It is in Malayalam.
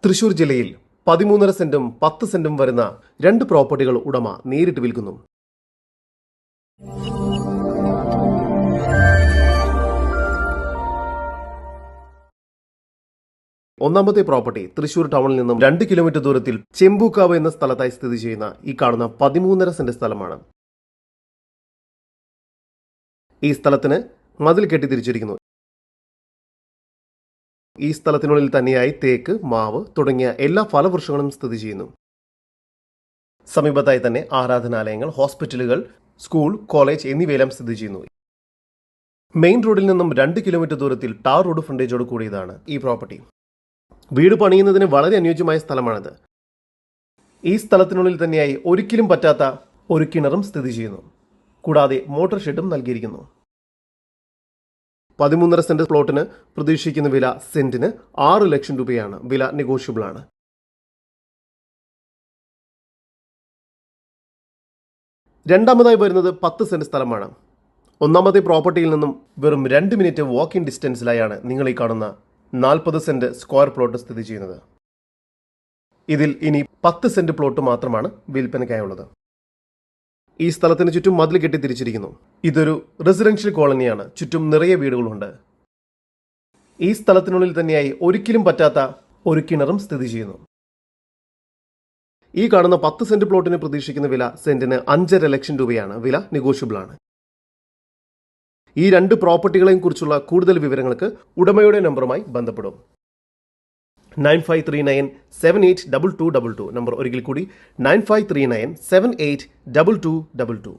തൃശൂർ ജില്ലയിൽ 13.5 സെന്റും 10 സെന്റും വരുന്ന 2 പ്രോപ്പർട്ടികൾ ഉടമ നേരിട്ട് വിൽക്കുന്നു. ഒന്നാമത്തെ പ്രോപ്പർട്ടി തൃശൂർ ടൗണിൽ നിന്നും 2 കിലോമീറ്റർ ദൂരത്തിൽ ചെമ്പൂക്കാവ് എന്ന സ്ഥലത്തായി സ്ഥിതി ചെയ്യുന്ന ഈ കാണുന്ന 13.5 സെന്റ് സ്ഥലമാണ്. ഈ സ്ഥലത്തിന് മതിൽ കെട്ടി തിരിച്ചിരിക്കുന്നു. ഈ സ്ഥലത്തിനുള്ളിൽ തന്നെയായി തേക്ക്, മാവ് തുടങ്ങിയ എല്ലാ ഫലവൃക്ഷങ്ങളും സ്ഥിതി ചെയ്യുന്നു. സമീപത്തായി തന്നെ ആരാധനാലയങ്ങൾ, ഹോസ്പിറ്റലുകൾ, സ്കൂൾ, കോളേജ് എന്നിവയെല്ലാം സ്ഥിതി ചെയ്യുന്നു. മെയിൻ റോഡിൽ നിന്നും 2 കിലോമീറ്റർ ദൂരത്തിൽ ടാർ റോഡ് ഫ്രണ്ടേജോട് കൂടിയതാണ് ഈ പ്രോപ്പർട്ടി. വീട് പണിയുന്നതിന് വളരെ അനുയോജ്യമായ സ്ഥലമാണിത്. ഈ സ്ഥലത്തിനുള്ളിൽ തന്നെയായി ഒരിക്കലും പറ്റാത്ത ഒരു കിണറും സ്ഥിതി ചെയ്യുന്നു. കൂടാതെ മോട്ടോർ ഷെഡും നൽകിയിരിക്കുന്നു. 13.5 സെന്റ് പ്ലോട്ടിന് പ്രതീക്ഷിക്കുന്ന വില സെന്റിന് 6 ലക്ഷം രൂപയാണ്. വില നെഗോഷ്യബിൾ ആണ്. രണ്ടാമതായി വരുന്നത് 10 സെന്റ് സ്ഥലമാണ്. ഒന്നാമത്തെ പ്രോപ്പർട്ടിയിൽ നിന്നും വെറും 2 മിനിറ്റ് വാക്കിംഗ് ഡിസ്റ്റൻസിലായാണ് നിങ്ങൾ ഈ കാണുന്ന 40 സെന്റ് സ്ക്വയർ പ്ലോട്ട് സ്ഥിതി ചെയ്യുന്നത്. ഇതിൽ ഇനി 10 സെന്റ് പ്ലോട്ട് മാത്രമാണ് വിൽപ്പനയ്ക്കായുള്ളത്. ഈ സ്ഥലത്തിന് ചുറ്റും മതിൽ കെട്ടി തിരിച്ചിരിക്കുന്നു. ഇതൊരു റെസിഡൻഷ്യൽ കോളനിയാണ്. ചുറ്റും നിറയെ വീടുകളുണ്ട്. ഈ സ്ഥലത്തിനുള്ളിൽ തന്നെയായി ഒരിക്കലും പറ്റാത്ത ഒരു കിണറും സ്ഥിതി ചെയ്യുന്നു. ഈ കാണുന്ന 10 സെന്റ് പ്ലോട്ടിന് പ്രതീക്ഷിക്കുന്ന വില സെന്റിന് 5.5 ലക്ഷം രൂപയാണ്. വില നെഗോഷ്യബിൾ ആണ്. ഈ 2 പ്രോപ്പർട്ടികളെയും കുറിച്ചുള്ള കൂടുതൽ വിവരങ്ങൾക്ക് ഉടമയുടെ നമ്പറുമായി ബന്ധപ്പെടും. 9539782222 നമ്പർ ഒരിക്കൽ കൂടി 9539782222.